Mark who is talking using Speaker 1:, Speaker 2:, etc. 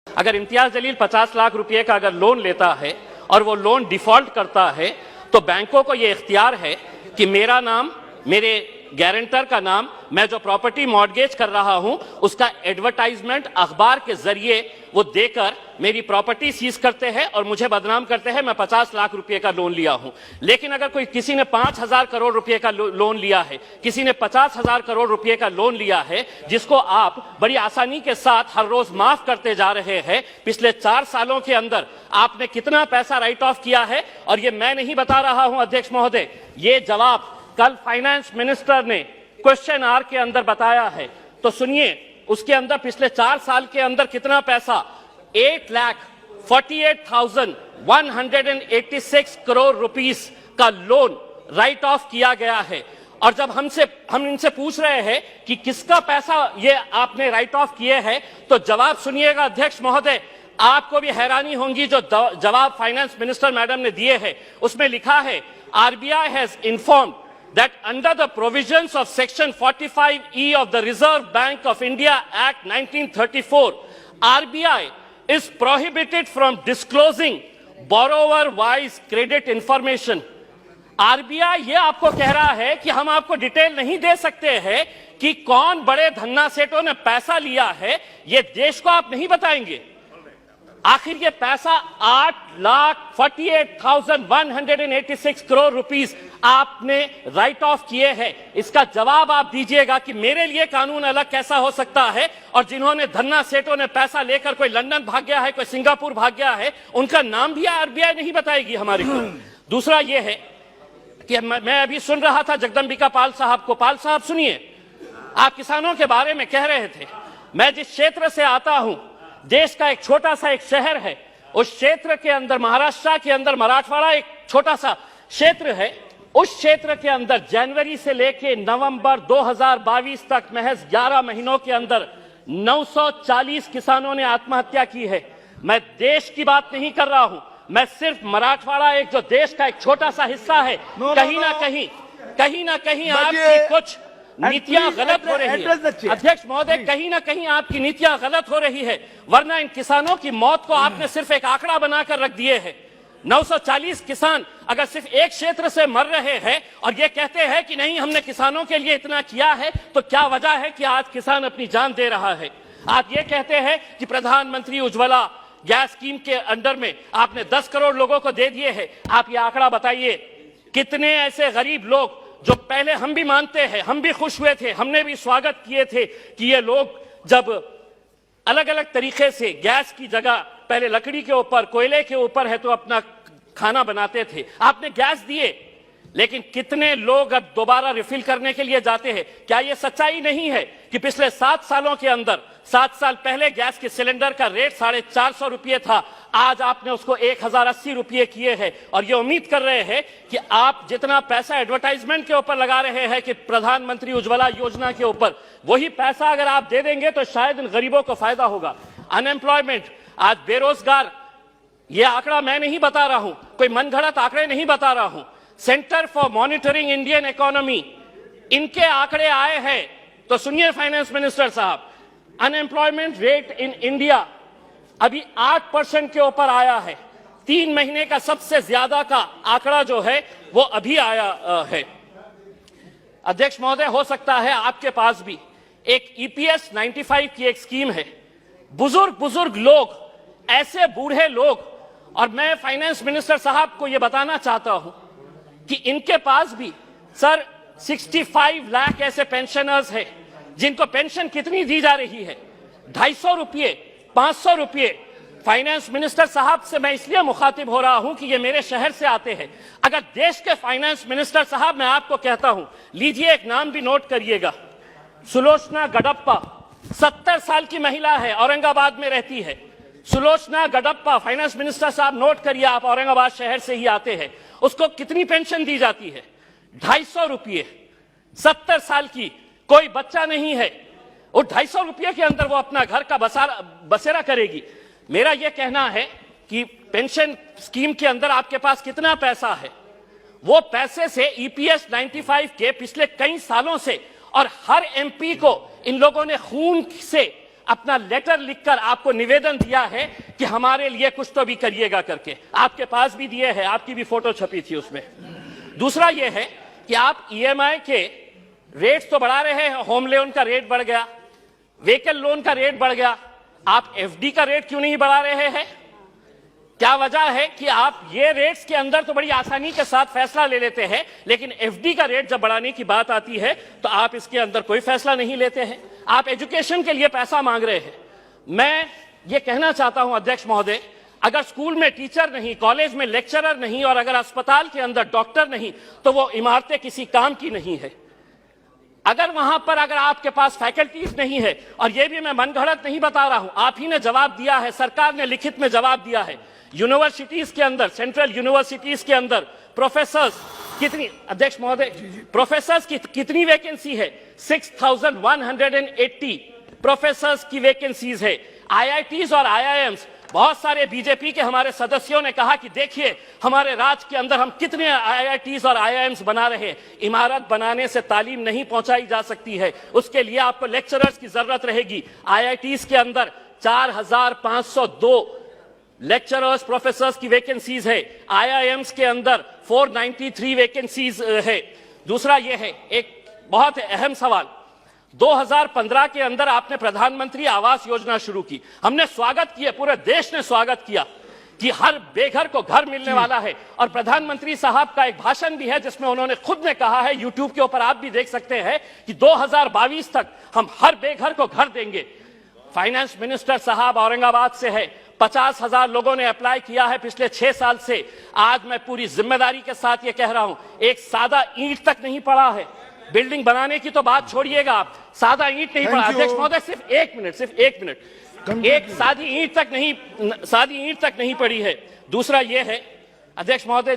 Speaker 1: अगर इम्तियाज जलील 50 लाख रुपए का अगर लोन लेता है और वो लोन डिफॉल्ट करता है तो बैंकों को ये इख्तियार है कि मेरा नाम, मेरे गारंटर का नाम, मैं जो प्रॉपर्टी मॉर्गेज कर रहा हूं उसका एडवर्टाइजमेंट अखबार के जरिए वो देकर मेरी प्रॉपर्टी सीज करते हैं और मुझे बदनाम करते हैं मैं 50 लाख रुपए का लोन लिया हूं। लेकिन अगर कोई किसी ने 5,000 करोड़ रुपए का लोन लिया है, किसी ने 50,000 करोड़ रुपए का लोन लिया है, जिसको आप बड़ी आसानी के साथ हर रोज माफ करते जा रहे हैं, पिछले 4 सालों के अंदर आपने कितना पैसा राइट ऑफ किया है? और ये मैं नहीं बता रहा हूं अध्यक्ष महोदय, ये जवाब कल फाइनेंस मिनिस्टर ने क्वेश्चन आवर के अंदर बताया है। तो सुनिए, उसके अंदर पिछले 4 साल के अंदर कितना पैसा 8,48,186 करोड़ रुपीस का लोन राइट ऑफ किया गया है। और जब हम इनसे पूछ रहे हैं कि किसका पैसा ये आपने राइट ऑफ किए हैं, तो जवाब सुनिएगा अध्यक्ष महोदय, आपको भी हैरानी होगी जो जवाब फाइनेंस मिनिस्टर मैडम ने दिए हैं। उसमें लिखा है, RBI has informed that under the provisions of Section 45E of the Reserve Bank of India Act 1934, RBI is prohibited from disclosing borrower-wise credit information. RBI ये आपको कह रहा है कि हम आपको डिटेल नहीं दे सकते हैं कि कौन बड़े धन्ना सेठों ने पैसा लिया है, ये देश को आप नहीं बताएंगे। आखिर ये पैसा 8,48,186 करोड़ रुपीस आपने राइट ऑफ किए हैं। इसका जवाब आप दीजिएगा कि मेरे लिए कानून अलग कैसा हो सकता है, और जिन्होंने धन्ना सेठों ने पैसा लेकर कोई लंदन भाग गया है, कोई सिंगापुर भाग गया है, उनका नाम भी RBI नहीं बताएगी हमारे को। दूसरा ये है कि मैं अभी सुन रहा था जगदम्बिका पाल साहब को। पाल साहब सुनिए, आप किसानों के बारे में कह रहे थे। मैं जिस क्षेत्र से आता हूं, देश का एक छोटा सा एक शहर है, उस क्षेत्र के अंदर महाराष्ट्र के अंदर मराठवाड़ा एक छोटा सा क्षेत्र है। उस क्षेत्र के अंदर जनवरी से लेके नवंबर 2022 तक महज 11 महीनों के अंदर 940 किसानों ने आत्महत्या की है। मैं देश की बात नहीं कर रहा हूं, मैं सिर्फ मराठवाड़ा एक जो देश का एक छोटा सा हिस्सा है, कहीं ना कहीं आपकी कुछ नीतियां गलत हो रही है अध्यक्ष महोदय, कहीं ना कहीं आपकी नीतियां गलत हो रही है। वरना इन किसानों की मौत को आपने सिर्फ एक आंकड़ा बनाकर रख दिए है। 940 किसान अगर सिर्फ एक क्षेत्र से मर रहे हैं और ये कहते हैं कि नहीं हमने किसानों के लिए इतना किया है, तो क्या वजह है कि आज किसान अपनी जान दे रहा है? आप ये कहते हैं कि प्रधानमंत्री उज्ज्वला गैस स्कीम के अंडर में आपने 10 करोड़ लोगों को दे दिए हैं। आप ये आंकड़ा बताइए, कितने ऐसे गरीब लोग जो पहले हम भी मानते हैं, हम भी खुश हुए थे, हमने भी स्वागत किए थे कि ये लोग जब अलग अलग तरीके से गैस की जगह पहले लकड़ी के ऊपर, कोयले के ऊपर है तो अपना खाना बनाते थे, आपने गैस दिए, लेकिन कितने लोग अब दोबारा रिफिल करने के लिए जाते हैं? क्या यह सच्चाई नहीं है कि पिछले 7 सालों के अंदर, 7 साल पहले गैस के सिलेंडर का रेट 450 रुपये था, आज आपने उसको 1,080 रुपये किए हैं, और ये उम्मीद कर रहे हैं कि आप जितना पैसा एडवर्टाइजमेंट के ऊपर लगा रहे हैं कि प्रधानमंत्री उज्ज्वला योजना के ऊपर, वही पैसा अगर आप दे देंगे तो शायद इन गरीबों को फायदा होगा। अनएम्प्लॉयमेंट, आज बेरोजगार, ये आंकड़ा मैं नहीं बता रहा हूं, कोई मनगढ़ंत आंकड़े नहीं बता रहा हूं, centre for monitoring Indian economy इनके आंकड़े आए हैं। तो सुनिए फाइनेंस मिनिस्टर साहब, अनएम्प्लॉयमेंट रेट इन इंडिया अभी 8% के ऊपर आया है। 3 महीने का सबसे ज्यादा का आंकड़ा जो है वो अभी आया है। अध्यक्ष महोदय, हो सकता है आपके पास भी एक EPS 95 की एक स्कीम है। बुजुर्ग लोग, ऐसे बूढ़े लोग, और मैं फाइनेंस मिनिस्टर साहब को यह बताना चाहता हूं कि इनके पास भी सर 65 लाख ऐसे पेंशनर्स हैं जिनको पेंशन कितनी दी जा रही है? 250 रुपये, 500 रुपये। फाइनेंस मिनिस्टर साहब से मैं इसलिए मुखातिब हो रहा हूं कि ये मेरे शहर से आते हैं। अगर देश के फाइनेंस मिनिस्टर साहब, मैं आपको कहता हूं, लीजिए एक नाम भी नोट करिएगा, सुलोचना गडप्पा, 70 साल की महिला है, औरंगाबाद में रहती है। सुलोचना गडप्पा, फाइनेंस मिनिस्टर साहब नोट करिए, आप औरंगाबाद शहर से ही आते हैं। उसको कितनी पेंशन दी जाती है? 250 रुपये। 70 साल की, कोई बच्चा नहीं है, और 250 रुपये के अंदर वो अपना घर का बसेरा करेगी। मेरा यह कहना है कि पेंशन स्कीम के अंदर आपके पास कितना पैसा है, वो पैसे से EPS 95 के पिछले कई सालों से, और हर MP को इन लोगों ने खून से अपना लेटर लिखकर आपको निवेदन दिया है कि हमारे लिए कुछ तो भी करिएगा करके। आपके पास भी दिए हैं, आपकी भी फोटो छपी थी उसमें। दूसरा यह है कि आप ईएमआई के रेट्स तो बढ़ा रहे हैं, होम लोन का रेट बढ़ गया, व्हीकल लोन का रेट बढ़ गया, आप एफडी का रेट क्यों नहीं बढ़ा रहे हैं? क्या वजह है कि आप ये रेट्स के अंदर तो बड़ी आसानी के साथ फैसला ले लेते हैं, लेकिन एफडी का रेट जब बढ़ाने की बात आती है तो आप इसके अंदर कोई फैसला नहीं लेते हैं। आप एजुकेशन के लिए पैसा मांग रहे हैं। मैं ये कहना चाहता हूं अध्यक्ष महोदय, अगर स्कूल में टीचर नहीं, कॉलेज में लेक्चरर नहीं और अगर अस्पताल के अंदर डॉक्टर नहीं तो वो इमारतें किसी काम की नहीं है। अगर वहां पर अगर आपके पास फैकल्टीज नहीं है, और ये भी मैं मनगढ़ंत नहीं बता रहा हूं, आप ही ने जवाब दिया है, सरकार ने लिखित में जवाब दिया है, यूनिवर्सिटीज के अंदर, सेंट्रल यूनिवर्सिटीज के अंदर प्रोफेसर्स कितनी, अध्यक्ष महोदय, प्रोफेसर्स की कितनी वैकेंसी है? 6180 प्रोफेसर्स की वैकेंसीज है। आईआईटीज और आईआईएम्स, बहुत सारे बीजेपी के हमारे सदस्यों ने कहा कि देखिए हमारे राज्य के अंदर हम कितने आईआईटीज और आईआईएम्स बना रहे हैं। इमारत बनाने से तालीम नहीं पहुंचाई जा सकती है, उसके लिए आपको लेक्चरर्स की जरूरत रहेगी। आईआईटीज के अंदर 4502 लेक्चरर्स प्रोफेसर्स की वैकेंसीज है, आईआईएम्स के अंदर 493 वैकेंसीज है। दूसरा यह है, एक बहुत अहम सवाल, 2015 के अंदर आपने प्रधानमंत्री आवास योजना शुरू की, हमने स्वागत किया, पूरे देश ने स्वागत किया कि हर बेघर को घर मिलने वाला है। और प्रधानमंत्री साहब का एक भाषण भी है जिसमें उन्होंने खुद ने कहा है, यूट्यूब के ऊपर आप भी देख सकते हैं, कि 2022 तक हम हर बेघर को घर देंगे। फाइनेंस मिनिस्टर साहब औरंगाबाद से है, 50,000 लोगों ने अप्लाई किया है पिछले 6 साल से। आज मैं पूरी जिम्मेदारी के साथ ये कह रहा हूं, एक सादा ईंट तक नहीं पड़ा है। बिल्डिंग बनाने की तो बात छोड़िएगा, आप सादा ईंट नहीं पड़ा। अध्यक्ष महोदय सिर्फ एक मिनट, एक सादी ईंट तक नहीं पड़ी है। दूसरा यह है अध्यक्ष महोदय,